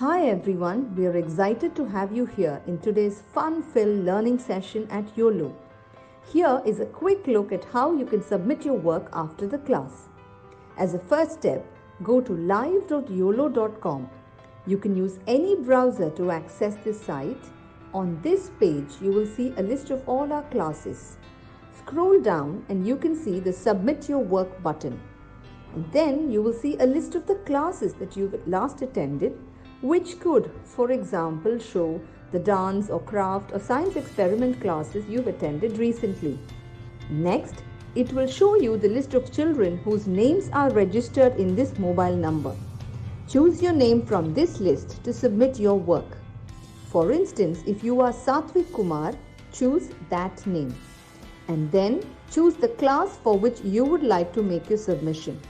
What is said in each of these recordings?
Hi everyone, we are excited to have you here in today's fun-filled learning session at YOLO. Here is a quick look at how you can submit your work after the class. As a first step, go to live.yolo.com. You can use any browser to access this site. On this page, you will see a list of all our classes. Scroll down and you can see the Submit Your Work button. And then you will see a list of the classes that you've last attended, which could, for example, show the dance or craft or science experiment classes you've attended recently. Next, it will show you the list of children whose names are registered in this mobile number. Choose your name from this list to submit your work. For instance, if you are Satvik Kumar, choose that name. And then choose the class for which you would like to make your submission.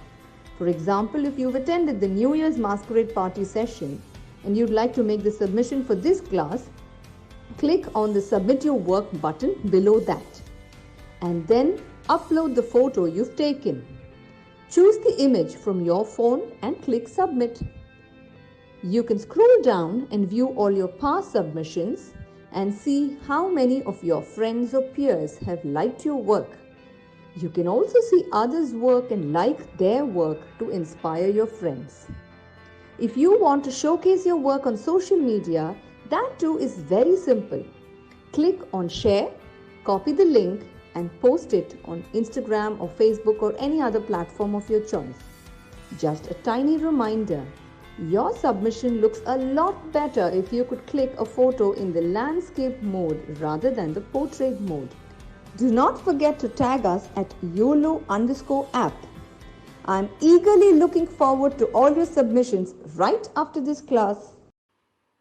For example, if you've attended the New Year's Masquerade Party session and you'd like to make the submission for this class, click on the Submit Your Work button below that. And then upload the photo you've taken. Choose the image from your phone and click Submit. You can scroll down and view all your past submissions and see how many of your friends or peers have liked your work. You can also see others' work and like their work to inspire your friends. If you want to showcase your work on social media, that too is very simple. Click on Share, copy the link and post it on Instagram or Facebook or any other platform of your choice. Just a tiny reminder, your submission looks a lot better if you could click a photo in the landscape mode rather than the portrait mode. Do not forget to tag us at YOLO_app. I'm eagerly looking forward to all your submissions right after this class.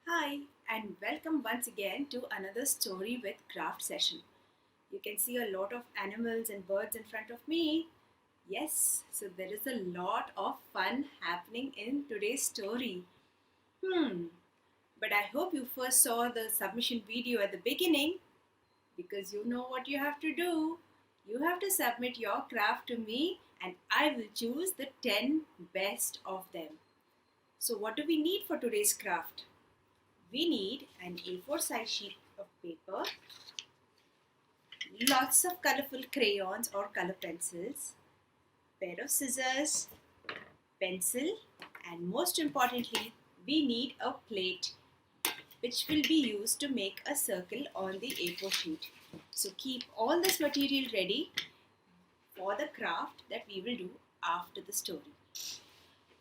Hi, and welcome once again to another story with craft session. You can see a lot of animals and birds in front of me. Yes, so there is a lot of fun happening in today's story. But I hope you first saw the submission video at the beginning because you know what you have to do. You have to submit your craft to me and I will choose the 10 best of them. So what do we need for today's craft? We need an A4 size sheet of paper, lots of colorful crayons or color pencils, pair of scissors, pencil, and most importantly, we need a plate which will be used to make a circle on the A4 sheet. So keep all this material ready for the craft that we will do after the story.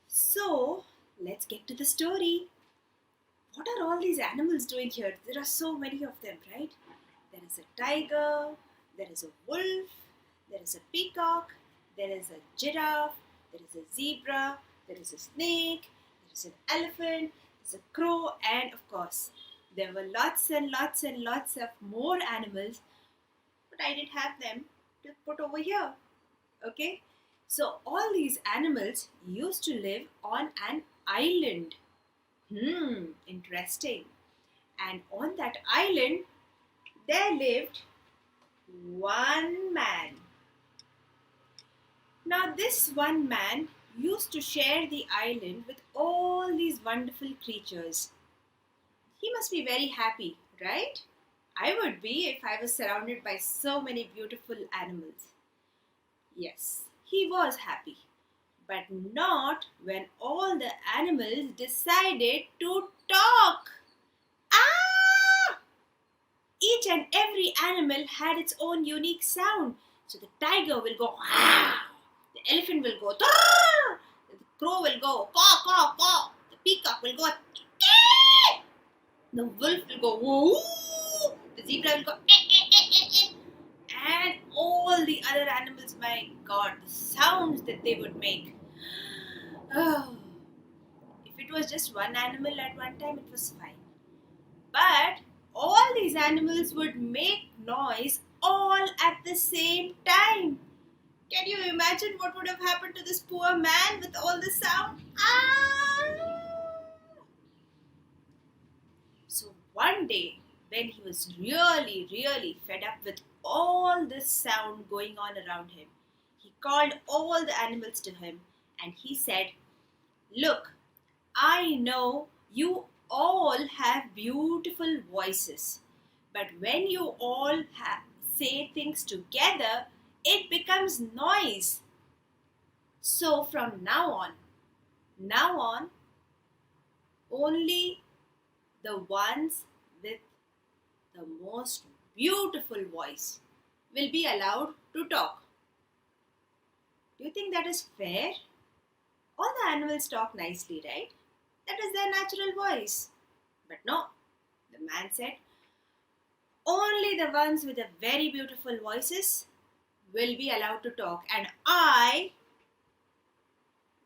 So let's get to the story. What are all these animals doing here? There are so many of them, right? There is a tiger, there is a wolf, there is a peacock, there is a giraffe, there is a zebra, there is a snake, there is an elephant, there is a crow, and of course, there were lots and lots and lots of more animals, but I didn't have them to put over here. Okay? So, all these animals used to live on an island. Interesting. And on that island, there lived one man. Now, this one man used to share the island with all these wonderful creatures. He must be very happy, right? I would be if I was surrounded by so many beautiful animals. Yes, he was happy, but not when all the animals decided to talk. Ah! Each and every animal had its own unique sound. So the tiger will go, ah! The elephant will go, Tarr! The crow will go, caw, caw, caw. The peacock will go, Kee! The wolf will go, woo! The zebra will go, eh, eh, eh, eh, eh. And all the other animals, my God, the sounds that they would make. Oh, if it was just one animal at one time, it was fine. But all these animals would make noise all at the same time. Can you imagine what would have happened to this poor man with all the sound? Ah! So one day, when he was really, really fed up with all this sound going on around him, he called all the animals to him and he said, "Look, I know you all have beautiful voices. But when you all say things together, it becomes noise. So from now on, only the ones with the most beautiful voice will be allowed to talk. Do you think that is fair? All the animals talk nicely, right? That is their natural voice. But no, the man said, only the ones with the very beautiful voices will be allowed to talk, and I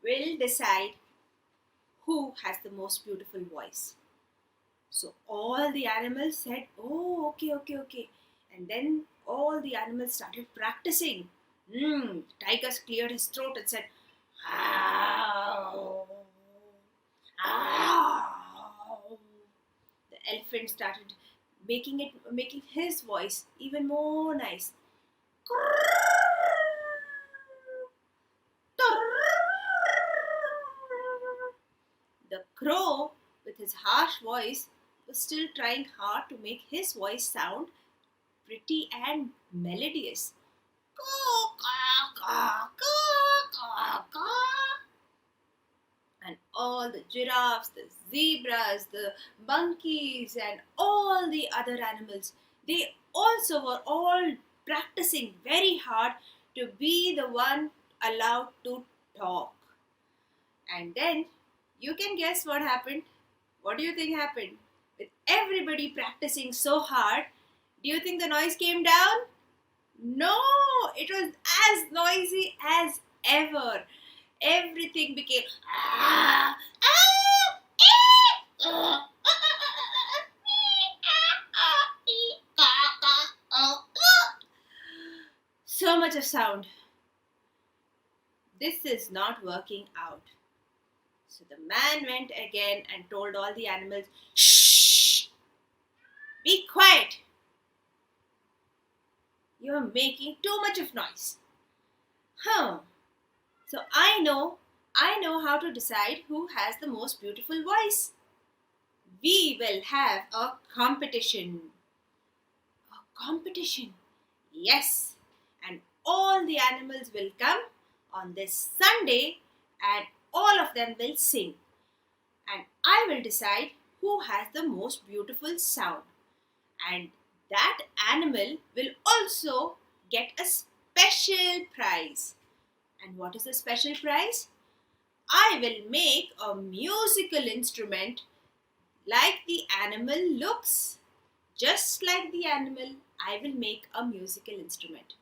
will decide who has the most beautiful voice. So all the animals said, oh, okay, okay, okay. And then all the animals started practicing. Tiger cleared his throat and said, "Ow, ow." The elephant started making his voice even more nice. The crow, with his harsh voice, was still trying hard to make his voice sound pretty and melodious. Caw, caw, caw, caw, caw, caw. And all the giraffes, the zebras, the monkeys, and all the other animals, they also were all practicing very hard to be the one allowed to talk. And then you can guess what happened. What do you think happened? With everybody practicing so hard, do you think the noise came down? No, it was as noisy as ever. Everything became so much of sound. This is not working out. So the man went again and told all the animals, shh, be quiet. You're making too much of noise. So I know how to decide who has the most beautiful voice. We will have a competition. A competition. Yes. And all the animals will come on this Sunday and all of them will sing. And I will decide who has the most beautiful sound. And that animal will also get a special prize. And what is the special prize? I will make a musical instrument like the animal looks. Just like the animal, I will make a musical instrument.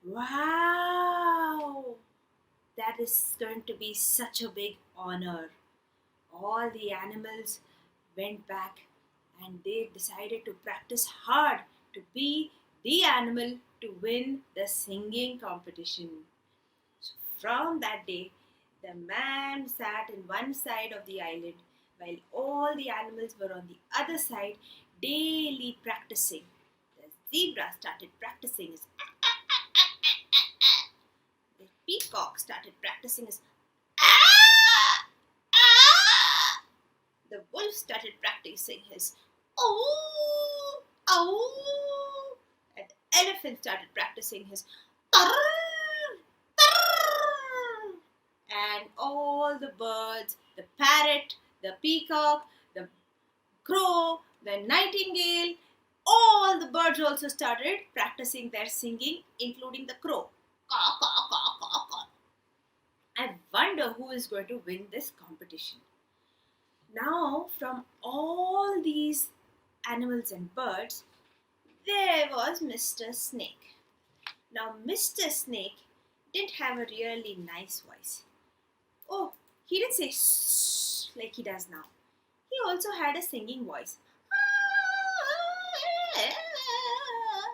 Wow! That is going to be such a big honor. All the animals went back and they decided to practice hard to be the animal to win the singing competition. So from that day, the man sat in one side of the island while all the animals were on the other side daily practicing. The zebra started practicing his the peacock started practicing his the wolf started practicing his oh, oh, and the elephant started practicing his tarr, tarr. And all the birds, the parrot, the peacock, the crow, the nightingale, all the birds also started practicing their singing, including the crow. Caw, caw, caw, caw, caw. I wonder who is going to win this competition. Now, from all these animals and birds, there was Mr. Snake. Now, Mr. Snake didn't have a really nice voice. Oh, he didn't say shh like he does now. He also had a singing voice.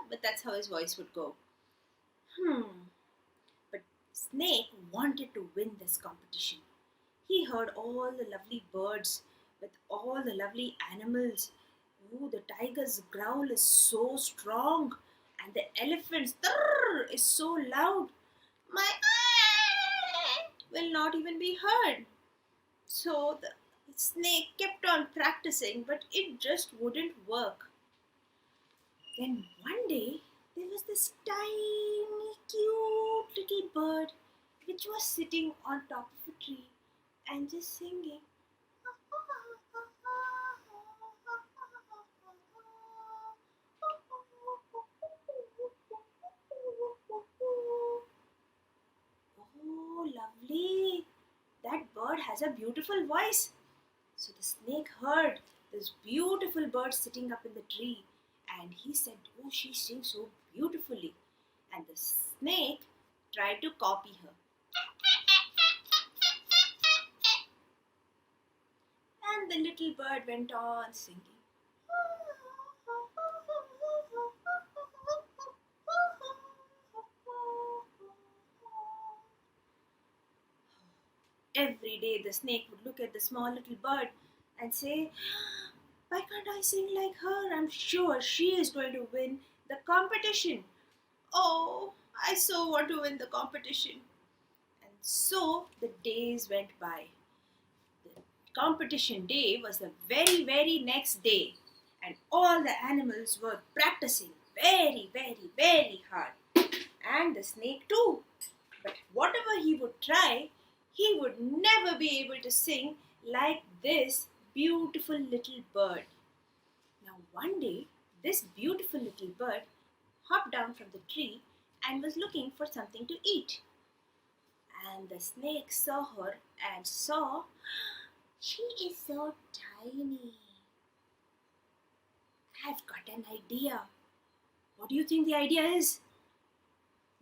But that's how his voice would go. But Snake wanted to win this competition. He heard all the lovely birds with all the lovely animals. Oh, the tiger's growl is so strong, and the elephant's is so loud. My will not even be heard. So The snake kept on practicing, but it just wouldn't work. Then one day, there was this tiny, cute little bird which was sitting on top of a tree and just singing. Oh, lovely! That bird has a beautiful voice. So the snake heard this beautiful bird sitting up in the tree and he said, "Oh, she sings so beautifully." And the snake tried to copy her. And the little bird went on singing. Every day the snake would look at the small little bird and say, "Why can't I sing like her? I'm sure she is going to win the competition. Oh, I so want to win the competition." And so the days went by. The competition day was the very, very next day, and all the animals were practicing very, very, very hard, and the snake too. But whatever he would try, he would never be able to sing like this beautiful little bird. Now, one day, this beautiful little bird hopped down from the tree and was looking for something to eat. And the snake saw her and saw, "She is so tiny. I've got an idea." What do you think the idea is?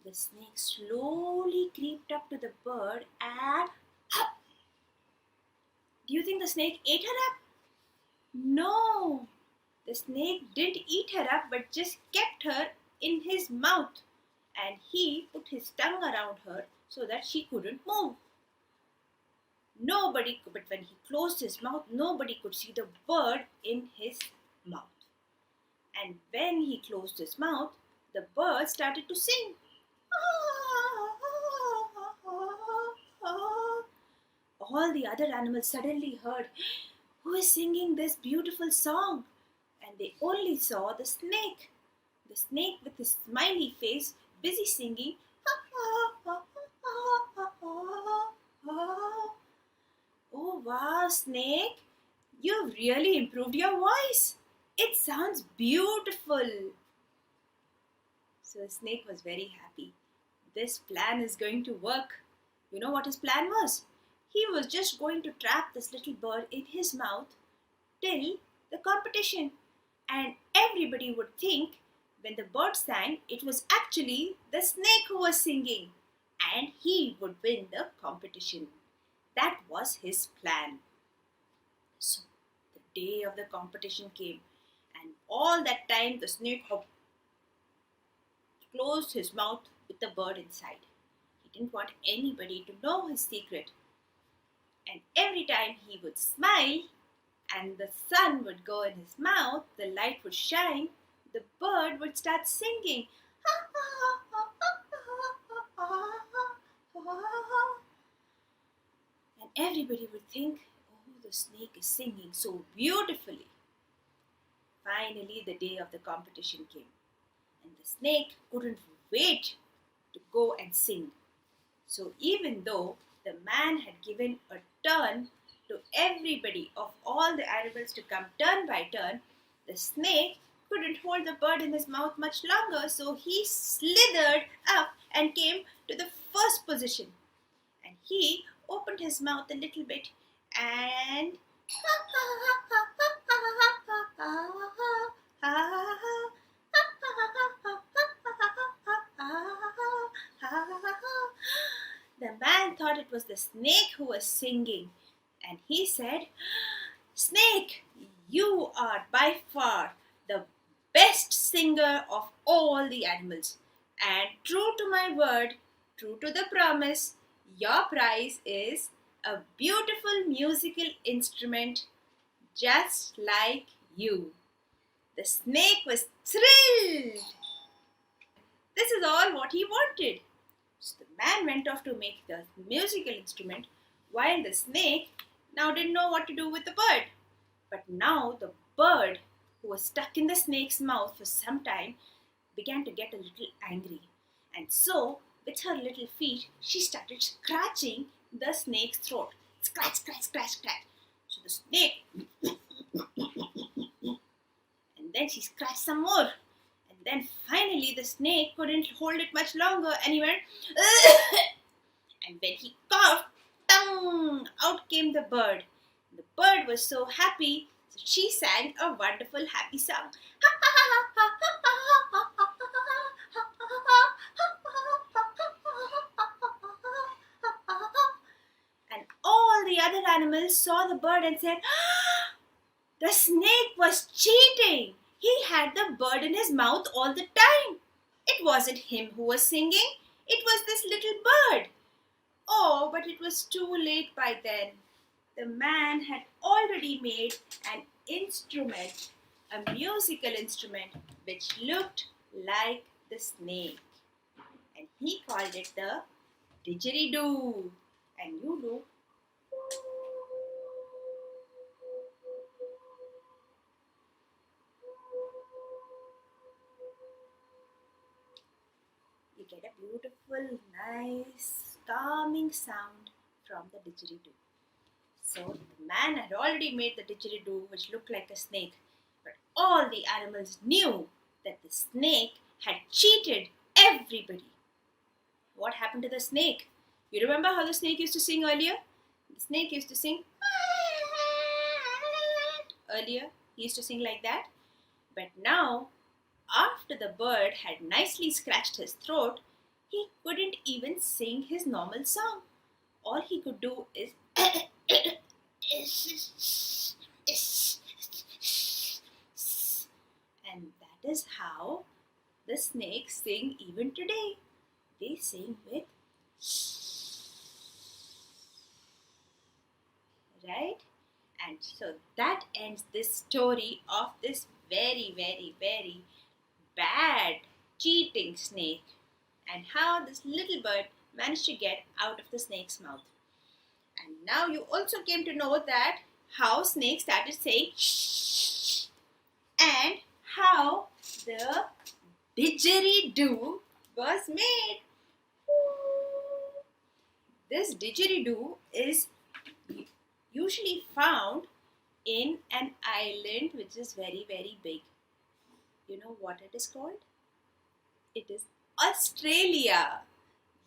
The snake slowly crept up to the bird and up. Do you think the snake ate her up? No, the snake didn't eat her up but just kept her in his mouth, and he put his tongue around her so that she couldn't move. But when he closed his mouth, nobody could see the bird in his mouth. And when he closed his mouth, the bird started to sing. All the other animals suddenly heard, "Who is singing this beautiful song?" And they only saw the snake. The snake with his smiley face, busy singing. "Oh wow, snake, you've really improved your voice. It sounds beautiful." So the snake was very happy. This plan is going to work. You know what his plan was? He was just going to trap this little bird in his mouth till the competition. And everybody would think when the bird sang, it was actually the snake who was singing. And he would win the competition. That was his plan. So the day of the competition came. And all that time the snake closed his mouth with the bird inside. He didn't want anybody to know his secret. And every time he would smile and the sun would go in his mouth, the light would shine, the bird would start singing. And everybody would think, "Oh, the snake is singing so beautifully." Finally, the day of the competition came, and the snake couldn't wait to go and sing. So, even though the man had given a turn to everybody of all the animals to come turn by turn, the snake couldn't hold the bird in his mouth much longer, so he slithered up and came to the first position. And he opened his mouth a little bit and the man thought it was the snake who was singing, and he said, "Snake, you are by far the best singer of all the animals. And true to my word, true to the promise, your prize is a beautiful musical instrument just like you." The snake was thrilled. This is all what he wanted. So the man went off to make the musical instrument while the snake now didn't know what to do with the bird. But now the bird, who was stuck in the snake's mouth for some time, began to get a little angry. And so, with her little feet, she started scratching the snake's throat. Scratch, scratch, scratch, scratch. So the snake, and then she scratched some more. And then finally the snake couldn't hold it much longer and he went, and when he coughed, tongue, out came the bird. The bird was so happy, so she sang a wonderful happy song. And all the other animals saw the bird and said, the snake was cheating. He had the bird in his mouth all the time. It wasn't him who was singing, it was this little bird. Oh, but it was too late by then. The man had already made an instrument, a musical instrument, which looked like the snake. And he called it the didgeridoo. And you do. You get a beautiful, nice, calming sound from the didgeridoo. So the man had already made the didgeridoo, which looked like a snake, but all the animals knew that the snake had cheated everybody. What happened to the snake? You remember how the snake used to sing earlier? The snake used to sing earlier. He used to sing like that. But now, after the bird had nicely scratched his throat, he couldn't even sing his normal song. All he could do is and that is how the snakes sing even today. They sing with right? And so that ends this story of this very, very, very bad cheating snake and how this little bird managed to get out of the snake's mouth. And now you also came to know that how snakes started saying shh and how the didgeridoo was made. This didgeridoo is usually found in an island which is very, very big. You know what it is called? It is Australia.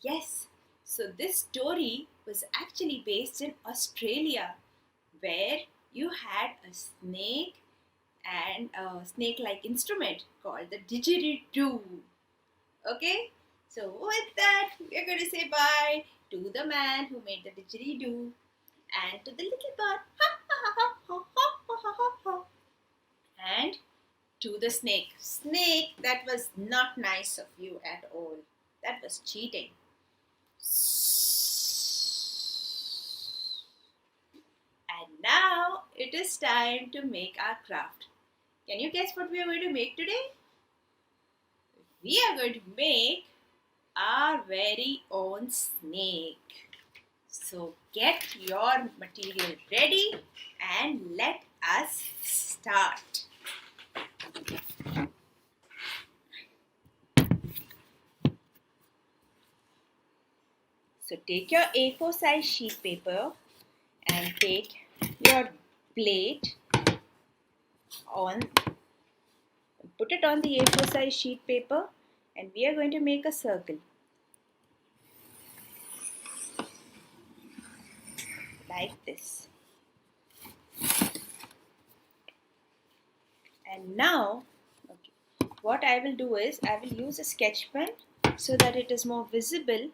Yes. So this story was actually based in Australia, where you had a snake and a snake-like instrument called the didgeridoo. Okay? So with that, we're going to say bye to the man who made the didgeridoo and to the little bird. And to the snake. Snake, that was not nice of you at all. That was cheating. And now it is time to make our craft. Can you guess what we are going to make today? We are going to make our very own snake. So get your material ready and let us start. So take your A4 size sheet paper and take your plate put it on the A4 size sheet paper and we are going to make a circle. Like this. And now, what I will do is I will use a sketch pen so that it is more visible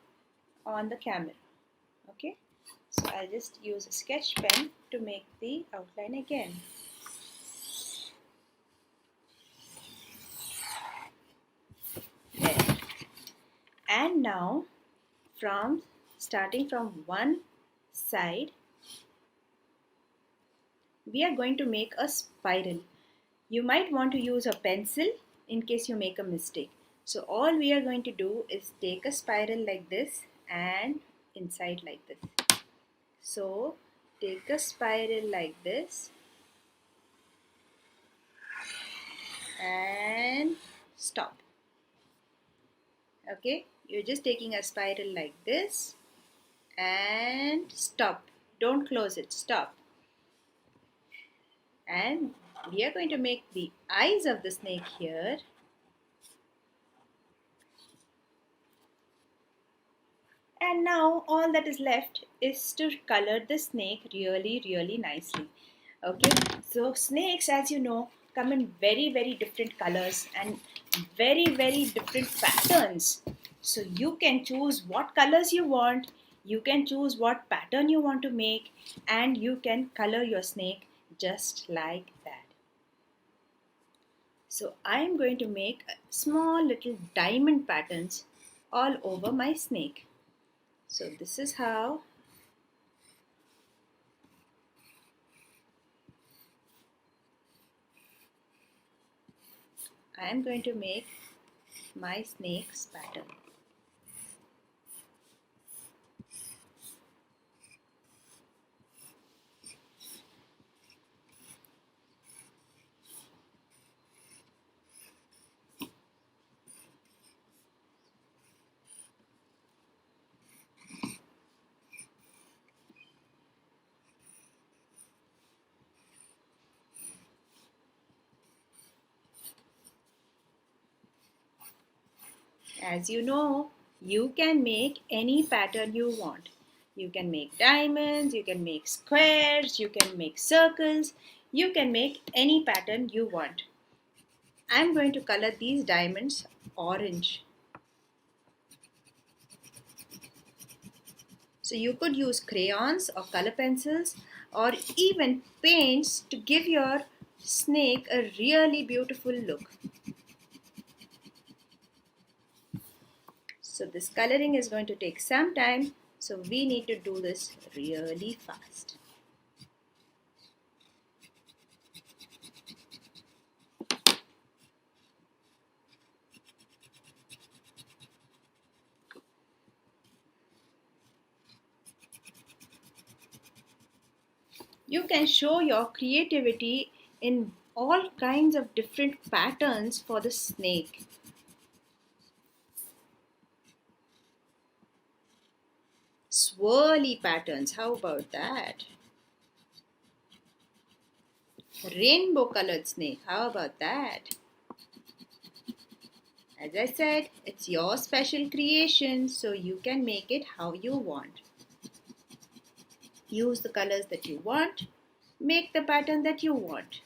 on the camera. Okay, so I'll just use a sketch pen to make the outline again. There. And now, starting from one side, we are going to make a spiral. You might want to use a pencil in case you make a mistake. So all we are going to do is take a spiral like this and inside like this. So take a spiral like this and stop. Okay, you're just taking a spiral like this and stop. Don't close it, stop. And we are going to make the eyes of the snake here. And now all that is left is to color the snake really nicely. Okay, so snakes, as you know, come in very different colors and very different patterns. So you can choose what colors you want, you can choose what pattern you want to make, and you can color your snake just like that. So I am going to make small little diamond patterns all over my snake. So this is how I am going to make my snake's pattern. As you know, you can make any pattern you want. You can make diamonds, you can make squares, you can make circles, you can make any pattern you want. I'm going to color these diamonds orange. So you could use crayons or color pencils or even paints to give your snake a really beautiful look. So this coloring is going to take some time, so we need to do this really fast. You can show your creativity in all kinds of different patterns for the snake. Swirly patterns, how about that? Rainbow colored snake, how about that? As I said, it's your special creation, so you can make it how you want. Use the colors that you want, make the pattern that you want.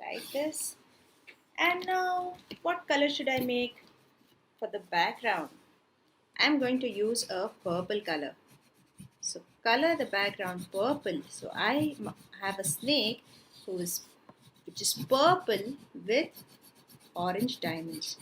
Like this. And now, what color should I make for the background? I'm going to use a purple color. So color the background purple. So I have a snake which is purple with orange diamonds.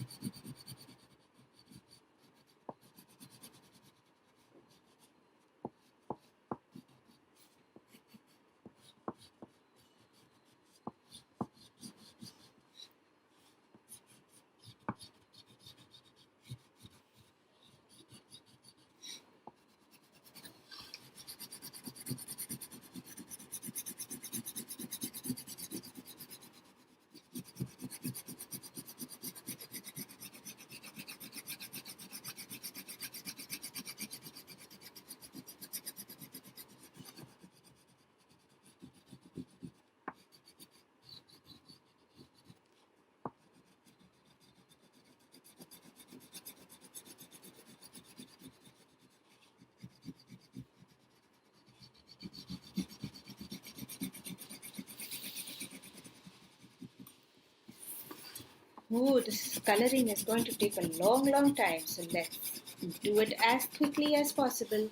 Oh, this coloring is going to take a long time. So let's do it as quickly as possible.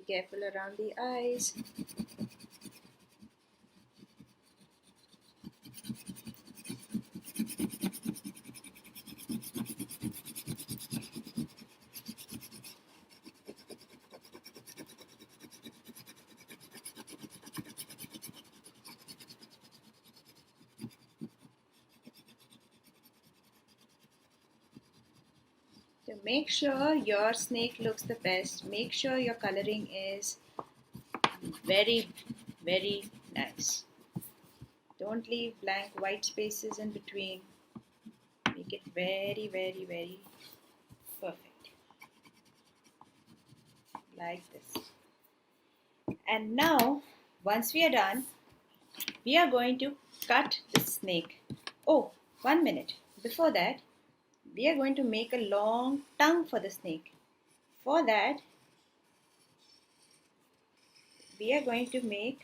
careful around the eyes. To make sure your snake looks the best, make sure your coloring is very, very nice. Don't leave blank white spaces in between. Make it very, very, very perfect. Like this. And now, once we are done, we are going to cut the snake. Oh, 1 minute. Before that, we are going to make a long tongue for the snake. For that, we are going to make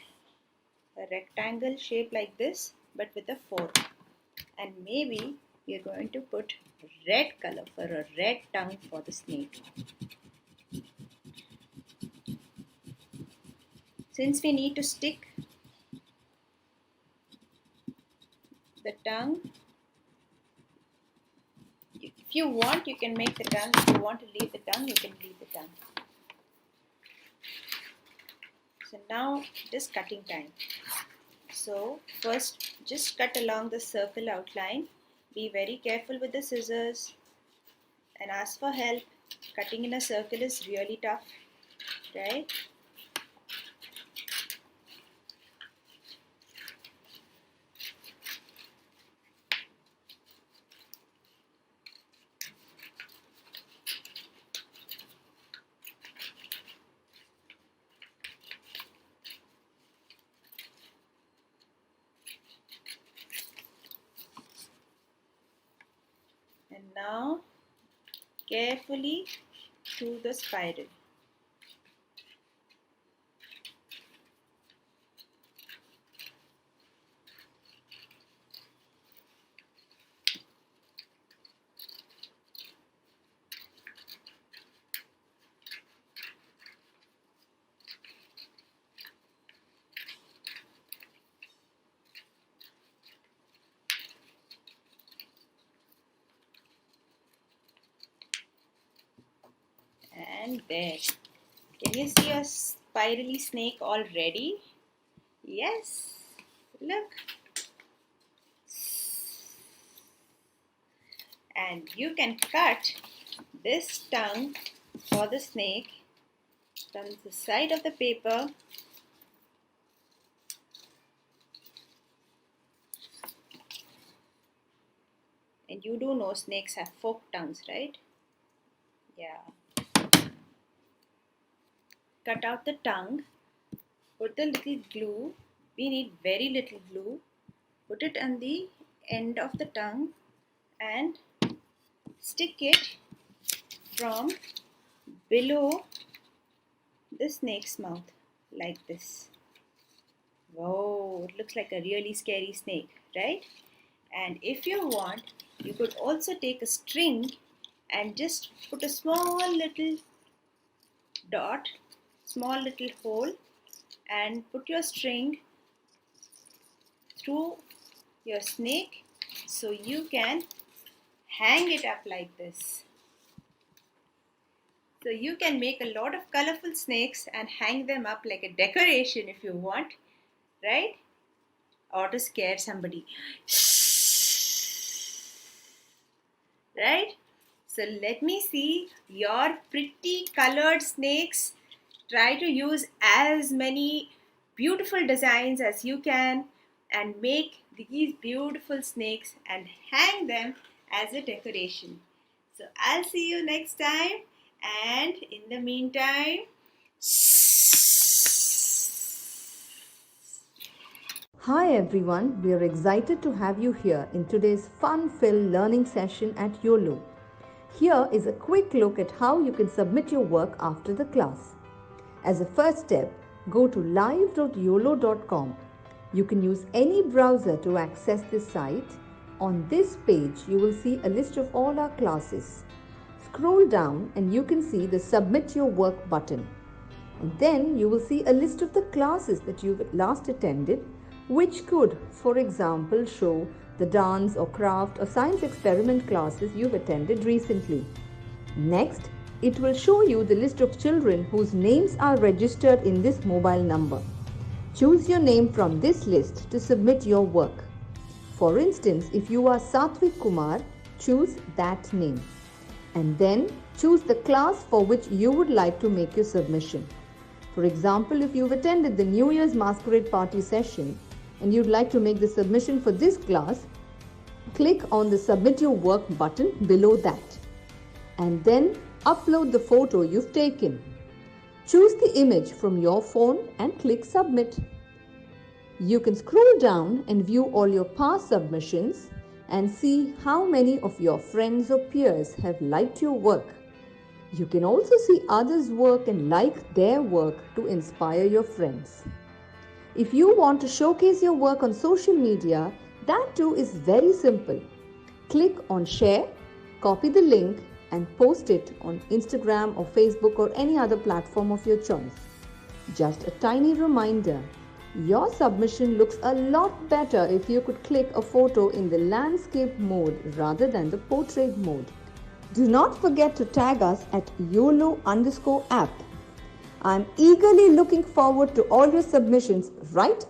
a rectangle shape like this, but with a fork. And maybe we are going to put red color for a red tongue for the snake. Since we need to stick the tongue, if you want, you can make the tongue. If you want to leave the tongue, you can leave the tongue. So now it is cutting time. So first, just cut along the circle outline. Be very careful with the scissors and ask for help. Cutting in a circle is really tough, right? And now carefully through the spiral. And there. Can you see your spirally snake already? Yes. Look. And you can cut this tongue for the snake from the side of the paper. And you do know snakes have forked tongues, right? Yeah. Cut out the tongue, put the little glue. We need very little glue. Put it on the end of the tongue and stick it from below the snake's mouth like this. Whoa, it looks like a really scary snake, right? And if you want, you could also take a string and just put a small little dot, small little hole, and put your string through your snake so you can hang it up like this. So you can make a lot of colorful snakes and hang them up like a decoration if you want, right? Or to scare somebody. Right? So let me see your pretty colored snakes. Try to use as many beautiful designs as you can and make these beautiful snakes and hang them as a decoration. So I'll see you next time, and in the meantime, Hi everyone, we are excited to have you here in today's fun-filled learning session at YOLO. Here is a quick look at how you can submit your work after the class. As a first step, go to live.yolo.com. You can use any browser to access this site. On this page, you will see a list of all our classes. Scroll down and you can see the Submit Your Work button. And then you will see a list of the classes that you've last attended, which could, for example, show the dance or craft or science experiment classes you've attended recently. Next, it will show you the list of children whose names are registered in this mobile number. Choose your name from this list to submit your work. For instance, if you are Satvik Kumar, choose that name. And then choose the class for which you would like to make your submission. For example, if you've attended the New Year's Masquerade Party session and you'd like to make the submission for this class, click on the Submit Your Work button below that. And then upload the photo you've taken. Choose the image from your phone and click Submit. You can scroll down and view all your past submissions and see how many of your friends or peers have liked your work. You can also see others' work and like their work to inspire your friends. If you want to showcase your work on social media, that too is very simple. Click on Share, copy the link and post it on Instagram or Facebook or any other platform of your choice. Just a tiny reminder, your submission looks a lot better if you could click a photo in the landscape mode rather than the portrait mode. Do not forget to tag us at YOLO_app. I'm eagerly looking forward to all your submissions right